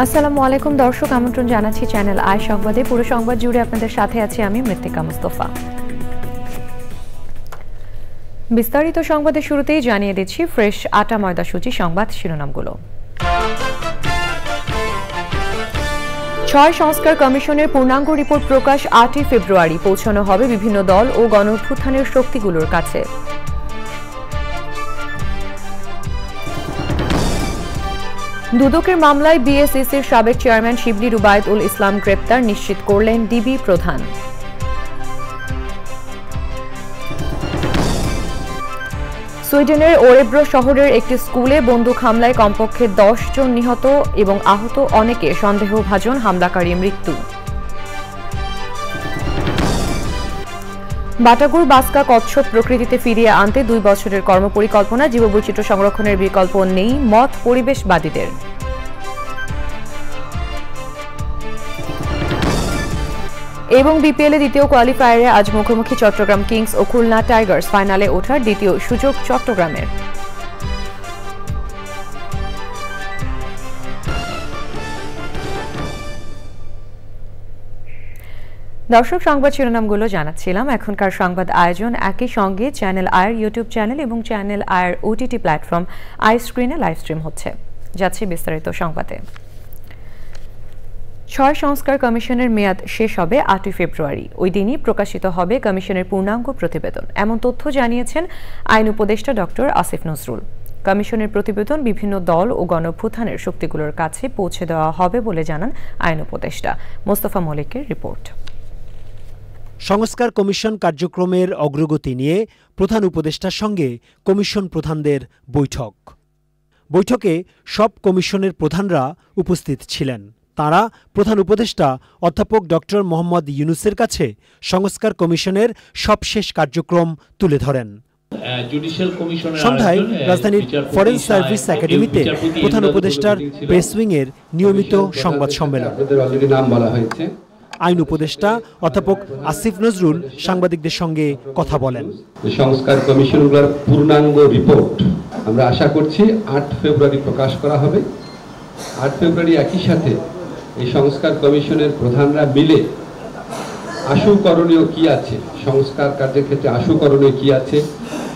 আসসালামু আলাইকুম দর্শক, আমন্ত্রণ জানাচ্ছি চ্যানেল আই সংবাদে। পুরো সংবাদ জুড়ে আপনাদের সাথে আছি আমি মৃত্তিকা মুস্তফা। বিস্তারিত সংবাদের শুরুতেই জানিয়ে দিচ্ছি ফ্রেশ আটা ময়দা সূচি সংবাদ শিরোনামগুলো। ৬ সংস্কার কমিশনের পূর্ণাঙ্গ রিপোর্ট প্রকাশ ৮ই ফেব্রুয়ারি পৌঁছানো হবে বিভিন্ন দল ও গণঅভ্যুত্থানের শক্তিগুলোর কাছে। দুদকের মামলায় বিএসইসির সাবেক চেয়ারম্যান শিবলি রুবায়েতুল ইসলাম গ্রেপ্তার নিশ্চিত করলেন ডিবি প্রধান। সুইডেনের ওরেব্রো শহরের একটি স্কুলে বন্দুক হামলায় কমপক্ষে ১০ জন নিহত এবং আহত অনেকে সন্দেহভাজন হামলাকারী মৃত্যু। বাটাগুর বাস্কা কচ্ছপ প্রকৃতিতে ফিরিয়ে আনতে ২ বছরের কর্মপরিকল্পনা, জীববৈচিত্র্য সংরক্ষণের বিকল্প নেই মত পরিবেশবাদীদের। এবং বিপিএল এ দ্বিতীয় কোয়ালিফায়ারে আজ মুখোমুখি চট্টগ্রাম কিংস ও খুলনা টাইগার্স, ফাইনালে ওঠার দ্বিতীয় সুযোগ চট্টগ্রামের। দর্শক, সংবাদ শিরোনামগুলো জানাচ্ছিলাম। এখনকার সংবাদ আয়োজন একই সঙ্গে চ্যানেল আয়ের ইউটিউব চ্যানেল এবং চ্যানেল আয়ের ওটিটি প্ল্যাটফর্ম আই স্ক্রিনে লাইভ স্ট্রিম হচ্ছে। যাচ্ছে বিস্তারিত সংবাদে। ৬ সংস্কার কমিশনের মেয়াদ শেষ হবে ৮ই ফেব্রুয়ারি। ওই দিনই প্রকাশিত হবে কমিশনের পূর্ণাঙ্গ প্রতিবেদন, এমন তথ্য জানিয়েছেন আইন উপদেষ্টা ডক্টর আসিফ নজরুল। কমিশনের প্রতিবেদন বিভিন্ন দল ও গণঅভ্যুত্থানের শক্তিগুলোর কাছে পৌঁছে দেওয়া হবে বলে জানান আইন উপদেষ্টা। মোস্তফা মল্লিকের রিপোর্ট। সংস্কার কমিশন কার্যক্রমের অগ্রগতি নিয়ে প্রধান উপদেষ্টার সঙ্গে কমিশন প্রধানদের বৈঠকে সব কমিশনের প্রধানরা উপস্থিত ছিলেন। তাঁরা প্রধান উপদেষ্টা অধ্যাপক ডক্টর মোহাম্মদ ইউনূসের কাছে সংস্কার কমিশনের সবশেষ কার্যক্রম তুলে ধরেন। সন্ধ্যায় রাজধানীর ফরেন সার্ভিস একাডেমিতে প্রধান উপদেষ্টার প্রেস উইংয়ের নিয়মিত সংবাদ সম্মেলন। আইন উপদেষ্টা অধ্যাপক আসিফ নজরুল সাংবাদিকদের সঙ্গে কথা বলেন। সংস্কার কমিশনগুলোর পূর্ণাঙ্গ রিপোর্ট আমরা আশা করছি ৮ ফেব্রুয়ারি প্রকাশ করা হবে। ৮ ফেব্রুয়ারি একই সাথে এই সংস্কার কমিশনের প্রধানরা মিলে আশু করণীয় কি আছে, সংস্কার কার্যের ক্ষেত্রে আশু করণীয় কি আছে,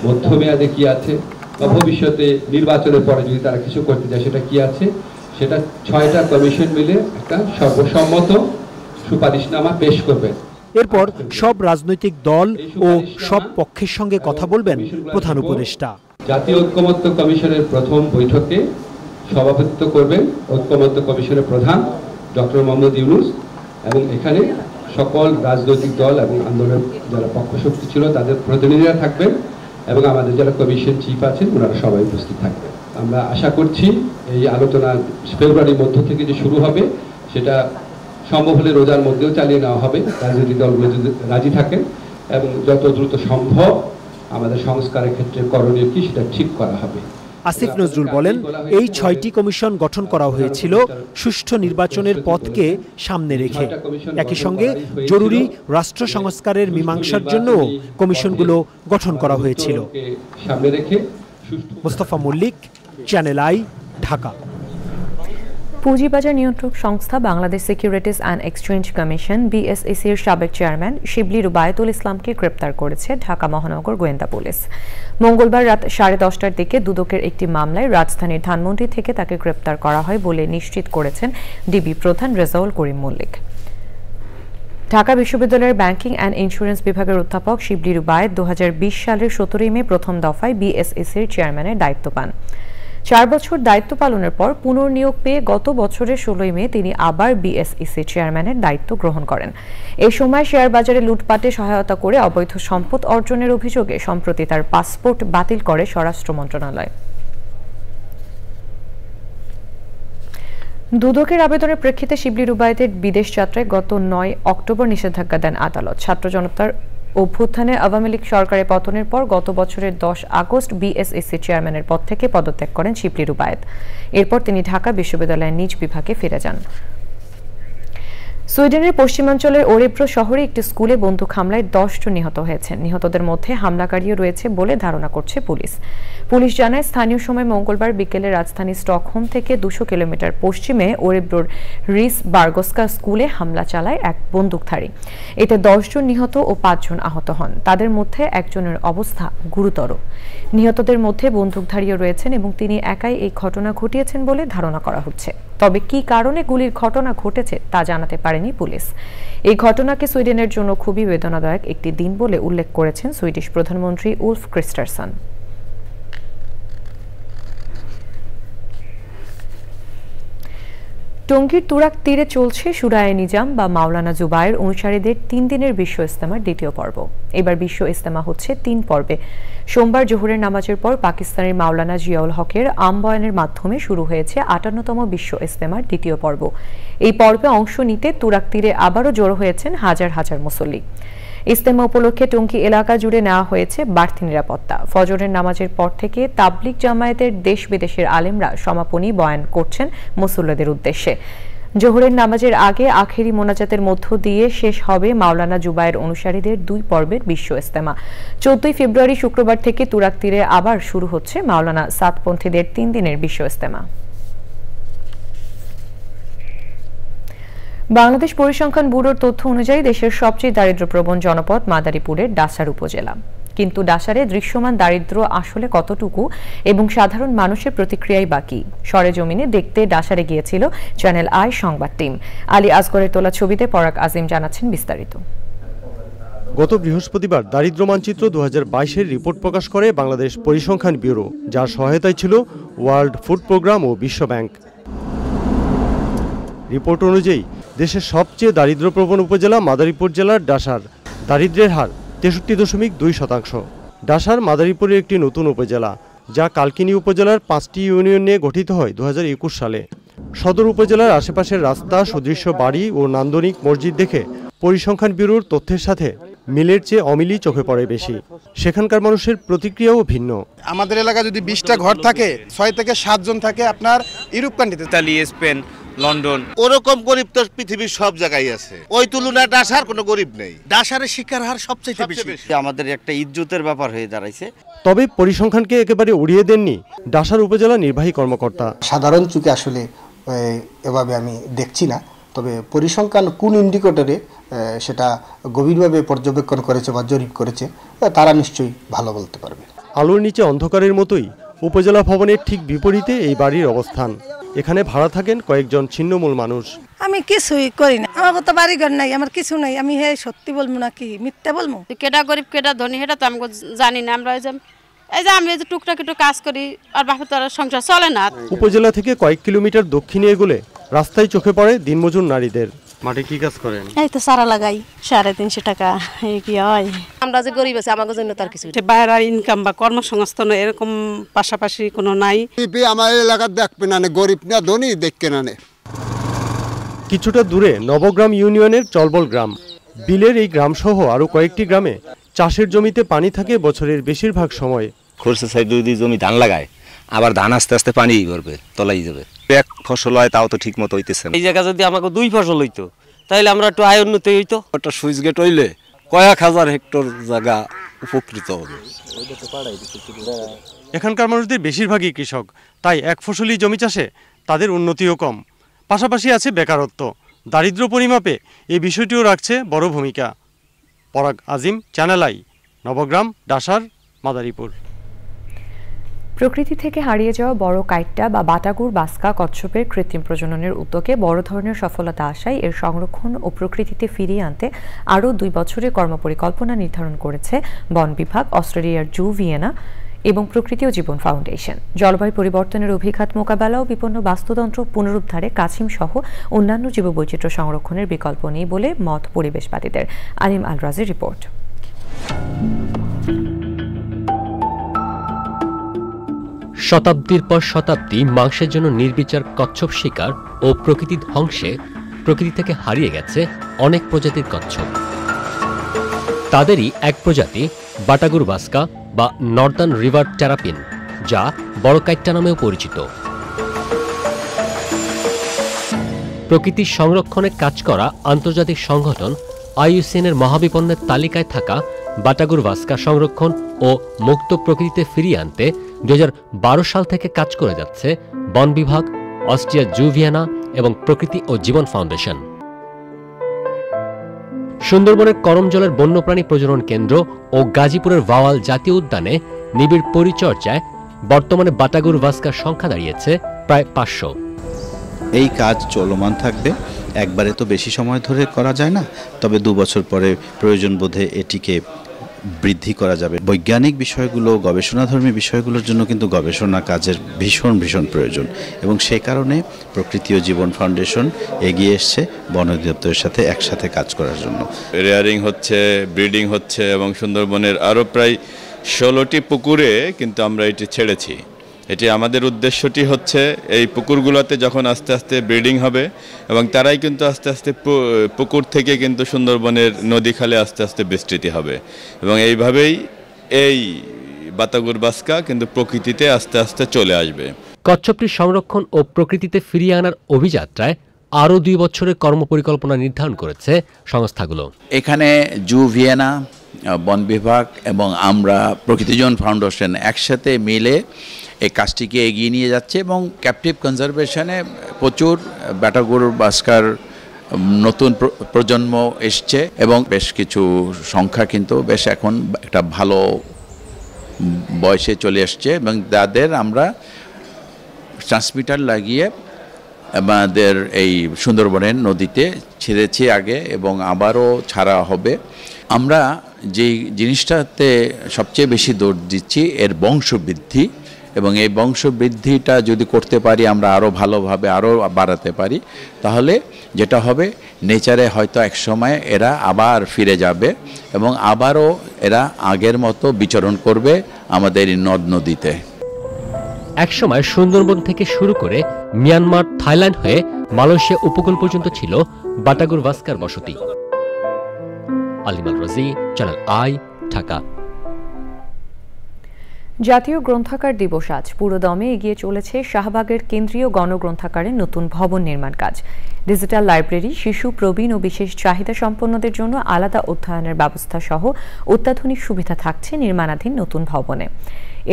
মধ্যমেয়াদে কি আছে, ভবিষ্যতে নির্বাচনের পরে যদি তারা কিছু করতে চায় সেটা কি আছে, সেটা ৬টা কমিশন মিলে একটা সর্বসম্মত সুপারিশনামা পেশ করবেন। এরপর সব রাজনৈতিক দল ও সব পক্ষের সঙ্গে কথা বলবেন প্রধান উপদেষ্টা। জাতীয় ঐক্যমত্য কমিশনের প্রথম বৈঠকে সভাপতিত্ব করবেন ঐক্যমত্য কমিশনের প্রধান ডক্টর মোহাম্মদ ইউনূস, এবং এখানে সকল রাজনৈতিক দল এবং আন্দোলনের যারা পক্ষশক্তি ছিল তাদের প্রতিনিধিরা থাকবেন, এবং আমাদের যারা কমিশন চিফ আছেন ওনারা সবাই উপস্থিত থাকবেন। আমরা আশা করছি এই আলোচনা ফেব্রুয়ারির মধ্য থেকে যে শুরু হবে সেটা সম্ভব হলে রোজার মধ্যেও চালিয়ে নেওয়া হবে, রাজনৈতিক দলগুলো যদি রাজি থাকেন, এবং যত দ্রুত সম্ভব আমাদের সংস্কারের ক্ষেত্রে করণীয় কি সেটা ঠিক করা হবে। আসিফ নজরুল বলেন, এই ৬টি কমিশন গঠন করা হয়েছিল সুষ্ঠু নির্বাচনের পথকে সামনে রেখে। একই সঙ্গে জরুরি রাষ্ট্র সংস্কারের মীমাংসার জন্যও কমিশনগুলো গঠন করা হয়েছিল। Mostafa Mallik, channel I, Dhaka. পুঁজিবাজার নিয়ন্ত্রক সংস্থা Bangladesh securities and exchange commission বিএসইসির সাবেক চেয়ারম্যান শিবলি রুবায়েতুল ইসলামকে গ্রেপ্তার করেছে ঢাকা মহানগর গোয়েন্দা পুলিশ। মঙ্গলবার রাত 10:30টার দিকে দুদকের একটি মামলায় রাজধানীর ধানমন্ডি থেকে তাকে গ্রেপ্তার করা হয় বলে নিশ্চিত করেছেন ডিবি প্রধান রেজাউল করিম মল্লিক। ঢাকা বিশ্ববিদ্যালয়ের ব্যাংকিং অ্যান্ড ইন্স্যুরেন্স বিভাগের অধ্যাপক শিবলি রুবায়েত ২০২০ সালের ১৭ই মে প্রথম দফায় বিএসইসির চেয়ারম্যানের দায়িত্ব পান। ৪ বছর দায়িত্ব পালনের পর পুনর্নিয়োগ পেয়ে গত বছরের ১৬ই মে তিনি আবার বিএসইসি চেয়ারম্যানের দায়িত্ব গ্রহণ করেন। এই সময় শেয়ার বাজারে লুটপাটে সহায়তা করে অবৈধ সম্পদ অর্জনের অভিযোগে সম্প্রতি তার পাসপোর্ট বাতিল করে স্বরাষ্ট্র মন্ত্রণালয়। দুদকের আবেদনের প্রেক্ষিতে শিবলি রুবায়েতের বিদেশ যাত্রায় গত ৯ অক্টোবর নিষেধাজ্ঞা দেন আদালত। ছাত্র জনতার অভ্যুত্থানে আওয়ামী লীগ সরকারের পতনের পর গত বছরের ১০ আগস্ট বিএসইসি চেয়ারম্যানের পদ থেকে পদত্যাগ করেন শিবলি রুবায়েত। এরপর তিনি ঢাকা বিশ্ববিদ্যালয়ের নিজ বিভাগে ফিরে যান। সুইডেনের পশ্চিমাঞ্চলের ওরেব্রো শহরে একটি স্কুলে বন্দুক হামলায় 10 জন নিহত হয়েছেন। নিহতদের মধ্যে হামলাকারীও রয়েছে বলে ধারণা করছে পুলিশ। পুলিশ জানায়, স্থানীয় সময় মঙ্গলবার বিকেলে রাজধানী স্টকহোম থেকে 200 কিলোমিটার পশ্চিমে ওরেব্রোর রিস বার্গস্কা স্কুলে হামলা চালায় এক বন্দুকধারী। এতে 10 জন নিহত ও 5 জন আহত হন। তাদের মধ্যে একজনের অবস্থা গুরুতর। নিহতদের মধ্যে বন্দুকধারীও রয়েছেন এবং তিনি একাই এই ঘটনা ঘটিয়েছেন বলে ধারণা করা হচ্ছে। তবে কি কারণে গুলির ঘটনা ঘটেছে তা জানাতে পারেনি পুলিশ। এই ঘটনাকে সুইডেনের জন্য খুবই বেদনাদায়ক একটি দিন বলে উল্লেখ করেছেন সুইডিশ প্রধানমন্ত্রী উলফ ক্রিস্টারসন। টঙ্গীর তুরাগ তীরে চলছে সুরায়ে নিজাম বা মাওলানা জুবায়ের অনুসারীদের 3 দিনের বিশ্ব ইজতেমার দ্বিতীয় পর্ব। এবার বিশ্ব ইজতেমা হচ্ছে 3 পর্বে। সোমবার জোহরের নামাজের পর পাকিস্তানের মাওলানা জিয়াউল হকের আমবয়ানের মাধ্যমে শুরু হয়েছে 58তম বিশ্ব ইজতেমার দ্বিতীয় পর্ব। এই পর্বে অংশ নিতে তুরাগ তীরে আবারও জড়ো হয়েছেন হাজার হাজার মুসল্লি। ইজতেমা উপলক্ষে টঙ্গী এলাকা জুড়ে নেওয়া হয়েছে বাড়তি নিরাপত্তা। ফজরের নামাজের পর থেকে তাবলিগ জামায়াতের দেশ বিদেশের আলেমরা সমাপনী বয়ান করছেন মুসল্লিদের উদ্দেশ্যে। জোহরের নামাজের আগে আখেরি মোনাজাতের মধ্য দিয়ে শেষ হবে মাওলানা জুবায়ের অনুসারীদের 2 পর্বের বিশ্ব ইজতেমা। 14 ফেব্রুয়ারি শুক্রবার থেকে তুরাগ তীরে আবার শুরু হচ্ছে মাওলানা সাতপন্থীদের 3 দিনের বিশ্ব ইজতেমা। বাংলাদেশ পরিসংখ্যান ব্যুরোর তথ্য অনুযায়ী দেশের সবচেয়ে দারিদ্র্যপ্রবণ জনপদ মাদারীপুরের ডাসার উপজেলা। কিন্তু ডাসারে দৃশ্যমান দারিদ্র্য আসলে কতটুকু এবং সাধারণ মানুষের প্রতিক্রিয়াই বাকি সরেজমিনে দেখতে ডাসারে গিয়েছিল চ্যানেল আই সংবাদ টিম। আলী আসগরের তোলা ছবিতে পরাগ আজিম জানাচ্ছেন বিস্তারিত। গত বৃহস্পতিবার দারিদ্র মানচিত্র 2022-এর রিপোর্ট প্রকাশ করে বাংলাদেশ পরিসংখ্যান ব্যুরো, যার সহায়তায় ছিল ওয়ার্ল্ড ফুড প্রোগ্রাম ও বিশ্ব ব্যাংক। রিপোর্ট অনুযায়ী দেশের সবচেয়ে দারিদ্র্যপ্রবণ উপজেলা মাদারীপুর জেলার ডাসার দারিদ্র্যের হার 63.2%। ডাসার মাদারীপুরের একটি নতুন উপজেলা, যা কালকিনি উপজেলার 5টি ইউনিয়ন নিয়ে গঠিত হয় 2021 সালে। সদর উপজেলার আশেপাশের রাস্তা, সুদৃশ্য বাড়ি ও নান্দনিক মসজিদ দেখে পরিসংখ্যান ব্যুরোর তথ্যের সাথে মিলের চেয়ে অমিলই চোখে পড়ে বেশি। সেখানকার মানুষের প্রতিক্রিয়াও ভিন্ন। আমাদের এলাকায় যদি 20টা ঘর থাকে, 6 থেকে 7 জন থাকে আপনার ইউরোপ কান্ট্রিতে, ইতালি, স্পেন, লন্ডন। ওরকম গরিব তো পৃথিবীর সব জায়গায় আছে, ওই তুলনায় ডাসার কোনো গরিব নেই। ডাসারের শিক্ষার হার সবচেয়ে বেশি। আমাদের একটা ইজ্জতের ব্যাপার হয়ে দাঁড়াইছে। তবে পরিসংখ্যানকে একেবারে উড়িয়ে দেননি ডাসার উপজেলা নির্বাহী কর্মকর্তা। সাধারণ চোখে আসলে এভাবে আমি দেখছি না, তবে পরিসংখ্যান কোন ইন্ডিকেটরে সেটা গভীরভাবে পর্যবেক্ষণ করেছে বা জরিপ করেছে তারা নিশ্চয়ই ভালো বলতে পারবে। আলোর নিচে অন্ধকারের মতোই উপজেলা ভবনের ঠিক বিপরীতে এই বাড়ির অবস্থান। এখানে ভাড়া থাকেন কয়েকজন ছিন্নমূল মানুষ। আমি কিছুই করি না, আমার তো বাড়ি ঘর নাই, আমার কিছু নাই। আমি সত্যি বলবো নাকি মিথ্যা বলবো? কেডা গরিব কেডা ধনী সেটা তো আমি জানি না। আমরা এই যে আমি যে টুকটাক একটু কাজ করি, আর বাপের তো সংসার চলে না। উপজেলা থেকে কয়েক কিলোমিটার দক্ষিণে এগোলে রাস্তায় চোখে পড়ে দিনমজুর নারীদের। মাঠে কি কাজ করেন? এই তো সারা লাগাই, 350 টাকা। এই কি হয়? আমরা যে গরিব আছে, আমাদের জন্য তার কিছু বাইরের ইনকাম বা কর্মসংস্থান এরকম পাশাপাশি কোনো নাই। আমার এলাকার দেখবে না, গরিব না ধনী দেখবে না। কিছুটা দূরে নবগ্রাম ইউনিয়নের চলবল গ্রাম। বিলের এই গ্রাম সহ আরো কয়েকটি গ্রামে চাষের জমিতে পানি থাকে বছরের বেশিরভাগ সময়। খরচা সাইড দুই জমি ধান লাগায়, আবার ধান আস্তে আস্তে পানি করবে, তলাই যাবে। এক ফসল হয় তাও তো ঠিক মতো হইতেছে না। এই জায়গা যদি আমাকে 2 ফসল হইতো তাহলে আমরা একটু আয় উন্নতি হইতো। একটা সুইচ গেট হইলে কয়েক হাজার হেক্টর জায়গা উপকৃত হবে। এখানকার মানুষদের বেশিরভাগই কৃষক, তাই এক ফসলি জমি চাষে তাদের উন্নতিও কম। পাশাপাশি আছে বেকারত্ব। দারিদ্র্য পরিমাপে এই বিষয়টিও রাখছে বড় ভূমিকা। পরাগ আজিম, চ্যানেল আই, নবগ্রাম, ডাসার, মাদারীপুর। প্রকৃতি থেকে হারিয়ে যাওয়া বড় কাইট্টা বা বাটাগুর বাস্কা কচ্ছপের কৃত্রিম প্রজননের উদ্যোগে বড় ধরনের সফলতা আসায় এর সংরক্ষণ ও প্রকৃতিতে ফিরিয়ে আনতে আরও 2 বছরের কর্মপরিকল্পনা নির্ধারণ করেছে বন বিভাগ, অস্ট্রেলিয়ার জু ভিয়েনা এবং প্রকৃতি ও জীবন ফাউন্ডেশন। জলবায়ু পরিবর্তনের অভিঘাত মোকাবেলা ও বিপন্ন বাস্তুতন্ত্র পুনরুদ্ধারে কাছিম সহ অন্যান্য জীববৈচিত্র্য সংরক্ষণের বিকল্প নেই বলে মত পরিবেশবাদীদের। আলিম আল রাজির রিপোর্ট। শতাব্দীর পর শতাব্দী মাংসের জন্য নির্বিচার কচ্ছপ শিকার ও প্রকৃতি ধ্বংসে প্রকৃতি থেকে হারিয়ে গেছে অনেক প্রজাতির কচ্ছপ। তাদেরই এক প্রজাতি বাটাগুর বাস্কা বা নর্দার্ন রিভার টেরাপিন, যা বড় কাইট্টা নামেও পরিচিত। প্রকৃতি সংরক্ষণে কাজ করা আন্তর্জাতিক সংগঠন IUCN-এর মহাবিপন্নের তালিকায় থাকা বাটাগুর ভাস্কা সংরক্ষণ ও মুক্ত প্রকৃতিতে ফিরিয়ে আনতে 2012 সাল থেকে কাজ করে যাচ্ছে বন বিভাগ, অস্ট্রিয়া জু ভিয়েনা এবং প্রকৃতি ও জীবন ফাউন্ডেশন। সুন্দরবনের করমজলের বন্যপ্রাণী প্রজনন কেন্দ্র ও গাজীপুরের ভাওয়াল জাতীয় উদ্যানে নিবিড় পরিচর্যায় বর্তমানে বাটাগুর ভাস্কার সংখ্যা দাঁড়িয়েছে প্রায় 500। এই কাজ চলমান থাকবে, একবারে তো বেশি সময় ধরে করা যায় না, তবে 2 বছর পরে প্রয়োজন বোধে এটিকে বৃদ্ধি করা যাবে। বৈজ্ঞানিক বিষয়গুলো, গবেষণাধর্মী বিষয়গুলোর জন্য কিন্তু গবেষণা কাজের ভীষণ ভীষণ প্রয়োজন, এবং সেই কারণে প্রকৃতি ও জীবন ফাউন্ডেশন এগিয়ে এসছে বন অধিদপ্তরের সাথে একসাথে কাজ করার জন্য। রেয়ারিং হচ্ছে, ব্রিডিং হচ্ছে, এবং সুন্দরবনের আরও প্রায় 16টি পুকুরে কিন্তু আমরা এটি ছেড়েছি। এটি আমাদের উদ্দেশ্যটি হচ্ছে এই পুকুরগুলোতে যখন আস্তে আস্তে ব্রিডিং হবে এবং তারাই কিন্তু আস্তে আস্তে পুকুর থেকে কিন্তু সুন্দরবনের নদী খালে আস্তে আস্তে বিস্তৃতি হবে, এবং এইভাবেই এই বাটাগুর ভাস্কা কিন্তু প্রকৃতিতে আস্তে আস্তে চলে আসবে। কচ্ছপটির সংরক্ষণ ও প্রকৃতিতে ফিরিয়ে আনার অভিযাত্রায় আরও 2 বছরের কর্মপরিকল্পনা নির্ধারণ করেছে সংস্থাগুলো। এখানে জু ভিয়েনা, বন বিভাগ এবং আমরা প্রকৃতি জীবন ফাউন্ডেশন একসাথে মিলে এই কাজটিকে এগিয়ে নিয়ে যাচ্ছে, এবং ক্যাপটিভ কনজারভেশনে প্রচুর বাটাগুর ভাস্কার নতুন প্রজন্ম এসছে, এবং বেশ কিছু সংখ্যা কিন্তু বেশ এখন একটা ভালো বয়সে চলে আসছে, এবং তাদের আমরা ট্রান্সমিটার লাগিয়ে আমাদের এই সুন্দরবনের নদীতে ছেড়েছি আগে, এবং আবারও ছাড়া হবে। আমরা যে জিনিসটাতে সবচেয়ে বেশি জোর দিচ্ছি এর বংশবৃদ্ধি, এবং এই বংশবৃদ্ধিটা যদি করতে পারি, আমরা আরও ভালোভাবে আরও বাড়াতে পারি, তাহলে যেটা হবে নেচারে হয়তো এক সময় এরা আবার ফিরে যাবে এবং আবারও এরা আগের মতো বিচরণ করবে আমাদের নদ নদীতে। একসময় সুন্দরবন থেকে শুরু করে মিয়ানমার, থাইল্যান্ড হয়ে মালয়েশিয়া উপকূল পর্যন্ত ছিল বাটাগুর ভাস্কার বসতি। আলিমাল রাজি, চ্যানেল আই, ঢাকা। জাতীয় গ্রন্থাগার দিবস আজ পুরোদমে এগিয়ে চলেছে শাহবাগের কেন্দ্রীয় গণগ্রন্থাগারের নতুন ভবন নির্মাণ কাজ। ডিজিটাল লাইব্রেরি, শিশু, প্রবীণ ও বিশেষ চাহিদা সম্পন্নদের জন্য আলাদা অধ্যয়নের ব্যবস্থা সহ অত্যাধুনিক সুবিধা থাকছে নির্মাণাধীন নতুন ভবনে।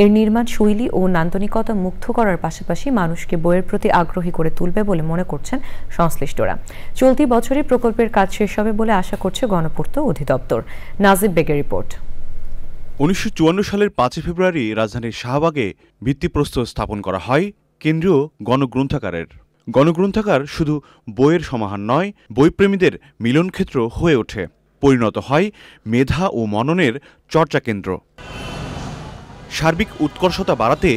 এর নির্মাণ শৈলী ও নান্দনিকতা মুগ্ধ করার পাশাপাশি মানুষকে বইয়ের প্রতি আগ্রহী করে তুলবে বলে মনে করছেন সংশ্লিষ্টরা। চলতি বছরই প্রকল্পের কাজ শেষ হবে বলে আশা করছে গণপূর্ত অধিদপ্তর। নাজিব বেগের রিপোর্ট। 1954 সালের 5 ফেব্রুয়ারি রাজধানীর শাহবাগে ভিত্তিপ্রস্তর স্থাপন করা হয় কেন্দ্রীয় গণগ্রন্থাগারের। গণগ্রন্থাগার শুধু বইয়ের সমাহার নয়, বইপ্রেমীদের মিলনক্ষেত্র হয়ে ওঠে, পরিণত হয় মেধা ও মননের চর্চা কেন্দ্র। সার্বিক উৎকর্ষতা বাড়াতে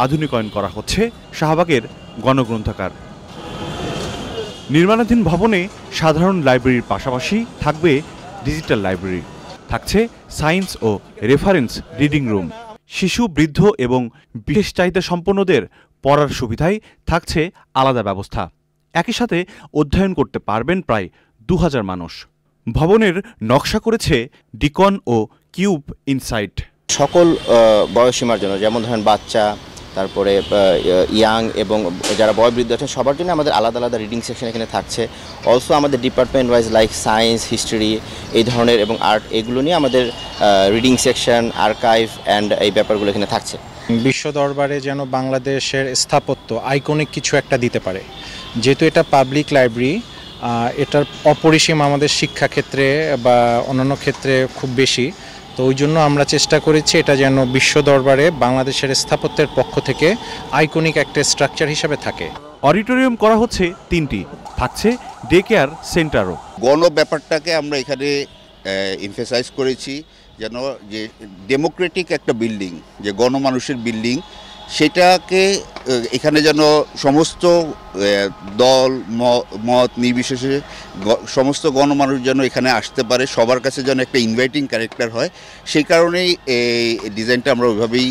আধুনিকায়ন করা হচ্ছে শাহবাগের গণগ্রন্থাগার। নির্মাণাধীন ভবনে সাধারণ লাইব্রেরির পাশাপাশি থাকবে ডিজিটাল লাইব্রেরি, থাকছে সায়েন্স ও রেফারেন্স রিডিং রুম। শিশু, বৃদ্ধ এবং বিশেষ চাহিদা সম্পন্নদের পড়ার সুবিধায় থাকছে আলাদা ব্যবস্থা। একই সাথে অধ্যয়ন করতে পারবেন প্রায় 2000 মানুষ। ভবনের নকশা করেছে ডিকন ও কিউব ইনসাইট। সকল বয়সীমার জন্য, যেমন ধরেন বাচ্চা, তারপরে ইয়াং এবং যারা বয়োবৃদ্ধ আছেন সবার জন্য আমাদের আলাদা আলাদা রিডিং সেকশন এখানে থাকছে। অলসো আমাদের department wise like science, history এই ধরনের এবং আর্ট, এগুলো নিয়ে আমাদের রিডিং সেকশন, আর্কাইভ অ্যান্ড এই ব্যাপারগুলো এখানে থাকছে। বিশ্ব দরবারে যেন বাংলাদেশের স্থাপত্য আইকনিক কিছু একটা দিতে পারে। যেহেতু এটা পাবলিক লাইব্রেরি, এটার অপরিসীম আমাদের শিক্ষাক্ষেত্রে বা অন্যান্য ক্ষেত্রে খুব বেশি, তো ওই জন্য আমরা চেষ্টা করেছি এটা যেন বিশ্ব দরবারে বাংলাদেশের স্থাপত্যের পক্ষ থেকে আইকনিক একটা স্ট্রাকচার হিসেবে থাকে। অডিটোরিয়াম করা হচ্ছে 3টি, থাকছে ডে কেয়ার সেন্টারও। গণ ব্যাপারটাকে আমরা এখানে এমফেসাইজ করেছি, যেন যে ডেমোক্রেটিক একটা বিল্ডিং, যে গণমানুষের বিল্ডিং, সেটাকে এখানে যেন সমস্ত দল মত নির্বিশেষে সমস্ত গণমানুষ যেন এখানে আসতে পারে, সবার কাছে যেন একটা ইনভাইটিং ক্যারেক্টার হয়, সেই কারণেই এই ডিজাইনটা আমরা ওইভাবেই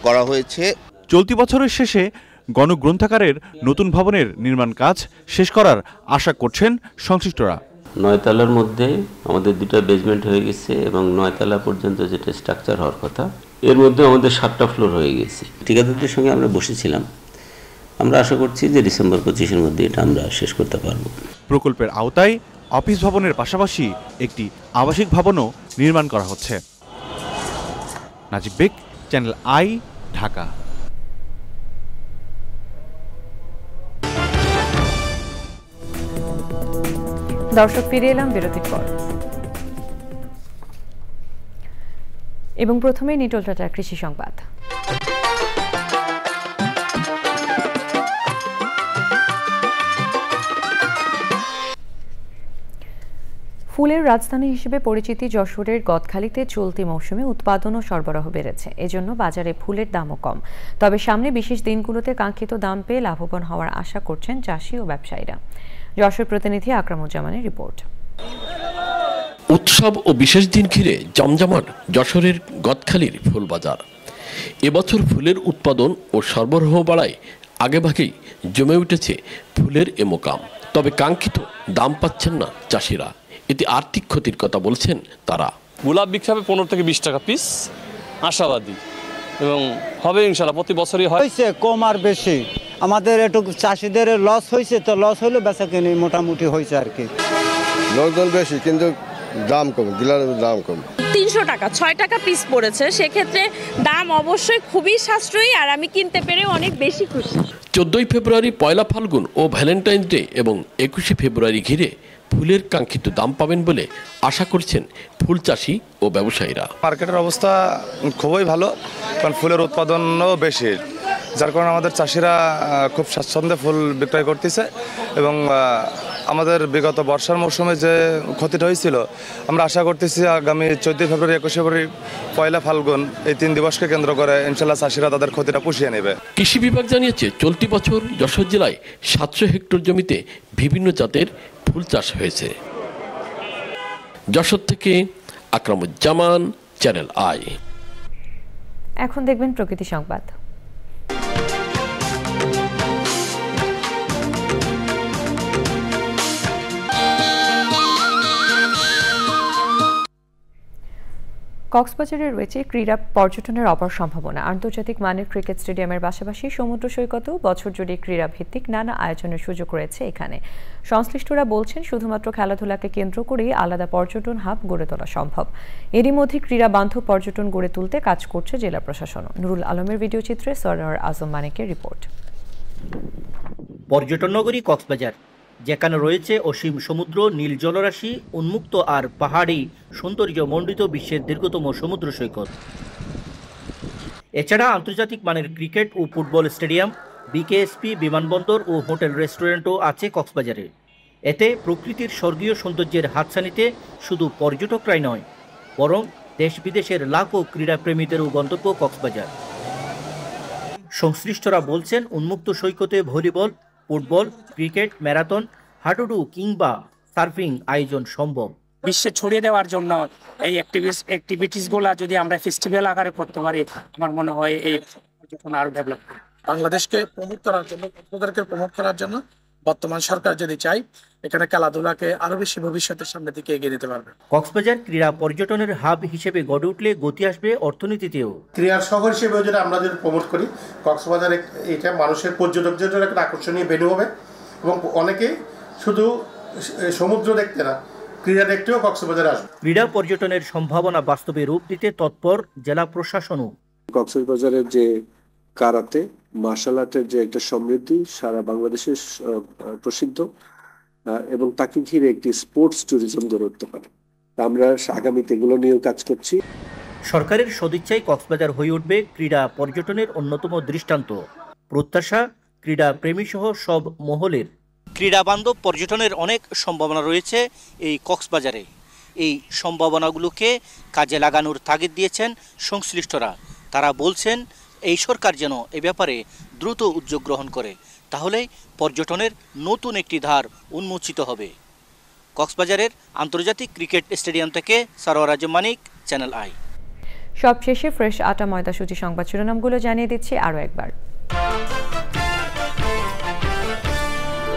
করা হয়েছে। চলতি বছরের শেষে গণগ্রন্থাগারের নতুন ভবনের নির্মাণ কাজ শেষ করার আশা করছেন সংশ্লিষ্টরা। 9 তলার মধ্যে আমাদের 2টা বেসমেন্ট হয়ে গেছে এবং 9 তলা পর্যন্ত যেটা স্ট্রাকচার হওয়ার কথা, এর মধ্যে আমাদের 7টা ফ্লোর হয়ে গেছে। ঠিকাদারদের সঙ্গে আমরা বসেছিলাম, আমরা আশা করছি যে ডিসেম্বর 25-এর মধ্যে এটা আমরা শেষ করতে পারব। প্রকল্পের আওতায় অফিস ভবনের পাশাপাশি একটি আবাসিক ভবনও নির্মাণ করা হচ্ছে। নাজিব বেগ, চ্যানেল আই, ঢাকা। দর্শক, ফিরে এলাম বিরতির পর এবং প্রথমেই নিটোল টাটার কৃষি সংবাদ। ফুলের রাজধানী হিসেবে পরিচিতি যশোরের গদখালিতে চলতি মৌসুমে উৎপাদন ও সরবরাহ বেড়েছে, এজন্য বাজারে ফুলের দামও কম। তবে সামনে বিশেষ দিনগুলোতে কাঙ্ক্ষিত দাম পেয়ে লাভবান হওয়ার আশা করছেন চাষি ও ব্যবসায়ীরা। যশোর প্রতিনিধি আকরামুজ্জামানের রিপোর্ট। উৎসব ও বিশেষ দিন ঘিরে জমজমাট যশোরের গদখালির ফুল বাজার। এবছর ফুলের উৎপাদন ও সরবরাহ বাড়ায় আগেভাগেই জমে উঠেছে ফুলের এ মোকাম। তবে কাঙ্ক্ষিত দাম পাচ্ছেন না চাষিরা, এতে আর্থিক ক্ষতির কথা বলছেন তারা। গোলাপ বিক্রি হবে 15 থেকে 20 টাকা পিস, আশাবাদী এবং হবে ইনশাআল্লাহ, প্রতি বছরই হয়। কম আর বেশি আমাদের একটু চাষিদের লস হয়েছে, তো লস হইলে বেচা কিনি মোটামুটি হয়েছে আর কি। লোকজন বেশি কিন্তু দাম কম, ডিলারের দাম কম। 300 টাকা 6 টাকা পিস পড়েছে, সেক্ষেত্রে দাম অবশ্যই খুবই সাশ্রয়ী আর আমি কিনতে পেরে অনেক বেশি খুশি। 14 ফেব্রুয়ারি পয়লা ফাল্গুন ও ভ্যালেন্টাইন্স ডে এবং 21 ফেব্রুয়ারি ঘিরে ফুলের কাঙ্ক্ষিত দাম পাবেন বলে আশা করছেন ফুল চাষি ও ব্যবসায়ীরা। মার্কেটের অবস্থা খুবই ভালো, কারণ ফুলের উৎপাদনও বেশি, যার কারণে আমাদের চাষিরা খুব স্বাচ্ছন্দ্যে ফুল বিক্রয় করতেছে। এবং আমাদের বিগত বর্ষার মৌসুমে যে ক্ষতিটা হয়েছিল, আমরা আশা করতেছি আগামী 14 ফেব্রুয়ারি 21 ফেব্রুয়ারি পয়লা ফাল্গুন এই 3 দিবসকে কেন্দ্র করে ইনশাল্লাহ চাষিরা তাদের ক্ষতিটা পুষিয়ে নেবে। কৃষি বিভাগ জানিয়েছে চলতি বছর যশোর জেলায় 700 হেক্টর জমিতে বিভিন্ন জাতের ফুল চাষ হয়েছে। যশোর থেকে আকরামুজ্জামান, চ্যানেল আই। এখন দেখবেন প্রকৃতি সংবাদ। কক্সবাজারে রয়েছে ক্রীড়া পর্যটনের অপার সম্ভাবনা। আন্তর্জাতিক মানের ক্রিকেট স্টেডিয়ামের পাশাপাশি সমুদ্র সৈকতেও বছর জুড়ে ক্রীড়া ভিত্তিক নানা আয়োজনের সুযোগ রয়েছে এখানে। সংশ্লিষ্টরা বলছেন, শুধুমাত্র খেলাধুলাকে কেন্দ্র করেই আলাদা পর্যটন হাব গড়ে তোলা সম্ভব। এরই মধ্যে ক্রীড়া বান্ধব পর্যটন গড়ে তুলতে কাজ করছে জেলা প্রশাসন। নুরুল আলমের ভিডিও চিত্রে সরওয়ার আজম মানিকের রিপোর্ট। পর্যটন নগরী কক্সবাজার, যেখানে রয়েছে অসীম সমুদ্র, নীল জলরাশি, উন্মুক্ত আর পাহাড়ি সৌন্দর্য মণ্ডিত বিশ্বের দীর্ঘতম সমুদ্র সৈকত। এছাড়া আন্তর্জাতিক মানের ক্রিকেট ও ফুটবল স্টেডিয়াম, বিকেএসপি, বিমানবন্দর ও হোটেল রেস্টুরেন্টও আছে কক্সবাজারে। এতে প্রকৃতির স্বর্গীয় সৌন্দর্যের হাতছানিতে শুধু পর্যটকরাই নয়, বরং দেশ বিদেশের লাখো ক্রীড়াপ্রেমীদেরও গন্তব্য কক্সবাজার। সংশ্লিষ্টরা বলছেন, উন্মুক্ত সৈকতে ভলিবল, ফুটবল, ক্রিকেট, ম্যারাথন, হাডুডু কিংবা সার্ফিং আয়োজন সম্ভব। বিশ্বে ছড়িয়ে দেওয়ার জন্য এই অ্যাক্টিভিটিসগুলো যদি আমরা ফেস্টিভ্যাল আকারে করতে পারি, আমার মনে হয় এই পর্যটন আরো ডেভেলপ হবে। বাংলাদেশকে প্রমোট করার জন্য, কক্সবাজারকে প্রমোট করার জন্য বর্তমান সরকার যদি চায়, এখানে খেলাধুলাকে আরো বেশি ভবিষ্যতের সামনের দিকে এগিয়ে নিতে পারবে। কক্সবাজার ক্রীড়া পর্যটনের হাব হিসেবে গড়ে উঠলে গতি আসবে অর্থনীতিতেও। ক্রীড়ার শহর হিসেবে যদি আমরা যদি প্রমোট করি, কক্সবাজার এটা মানুষের পর্যটকদের জন্য একটা আকর্ষণীয় ভেন্যু হবে এবং অনেকেই শুধু সমুদ্র দেখতে না, ক্রীড়া দেখতেও কক্সবাজার আসবে। ক্রীড়া পর্যটনের সম্ভাবনা বাস্তবে রূপ দিতে তৎপর জেলা প্রশাসনও। কক্সবাজারের যে কারাতে, মার্শাল আর্টের যে একটা সমৃদ্ধি সারা বাংলাদেশে প্রসিদ্ধ, এবং তাকে ঘিরে একটি স্পোর্টস ট্যুরিজম গড়ে উঠতে পারে। আমরা আগামীতে এগুলো নিয়েও কাজ করছি। সরকারের সদিচ্ছায় কক্সবাজার হয়ে উঠবে ক্রীড়া পর্যটনের অন্যতম দৃষ্টান্ত। প্রত্যাশা ক্রীড়া প্রেমী সহ সব মহলের। ক্রীড়া বান্ধব পর্যটনের অনেক সম্ভাবনা রয়েছে এই কক্সবাজারে। এই সম্ভাবনাগুলোকে কাজে লাগানোর তাগিদ দিয়েছেন সংশ্লিষ্টরা। তারা বলছেন, এই সরকার যেন এ ব্যাপারে দ্রুত উদ্যোগ গ্রহণ করে, তাহলেই পর্যটনের নতুন একটি ধার উন্মোচিত হবে। কক্সবাজারের আন্তর্জাতিক ক্রিকেট স্টেডিয়াম থেকে সরওয়ার আজম মানিক, চ্যানেল আই। সবশেষে ফ্রেশ আটা ময়দা সুজি সংবাদ শিরোনামগুলো জানিয়ে দিচ্ছি আরও একবার।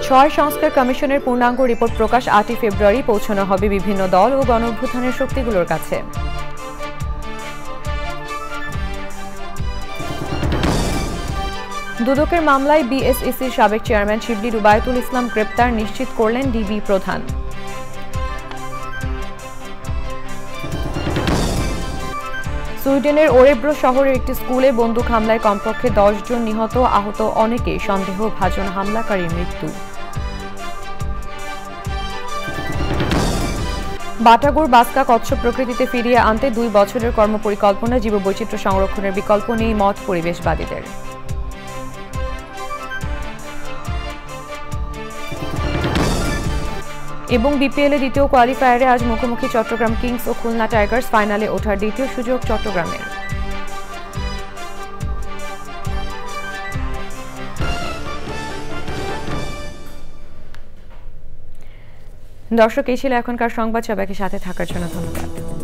6 সংস্কার কমিশনের পূর্ণাঙ্গ রিপোর্ট প্রকাশ 8 ফেব্রুয়ারি পৌঁছানো হবে বিভিন্ন দল ও গণঅভ্যুত্থানের শক্তিগুলোর কাছে। দুদকের মামলায় বিএসইসির সাবেক চেয়ারম্যান শিবলি রুবায়েতুল ইসলাম গ্রেপ্তার নিশ্চিত করলেন ডিবি প্রধান। সুইডেনের ওরেব্রো শহরের একটি স্কুলে বন্দুক হামলায় কমপক্ষে 10 জন নিহত, আহত অনেকে, সন্দেহভাজন হামলাকারীর মৃত্যু। বাটাগুড় বাস্কা কচ্ছপ প্রকৃতিতে ফিরিয়ে আনতে 2 বছরের কর্মপরিকল্পনা, জীববৈচিত্র্য সংরক্ষণের বিকল্প নেই মত পরিবেশবাদীদের। এবং বিপিএলে দ্বিতীয় কোয়ালিফায়ারে আজ মুখোমুখি চট্টগ্রাম কিংস ও খুলনা টাইগার্স, ফাইনালে ওঠার দ্বিতীয় সুযোগ চট্টগ্রামের। দর্শক, এই ছিল এখনকার সংবাদ। সবাইকে সাথে থাকার জন্য ধন্যবাদ।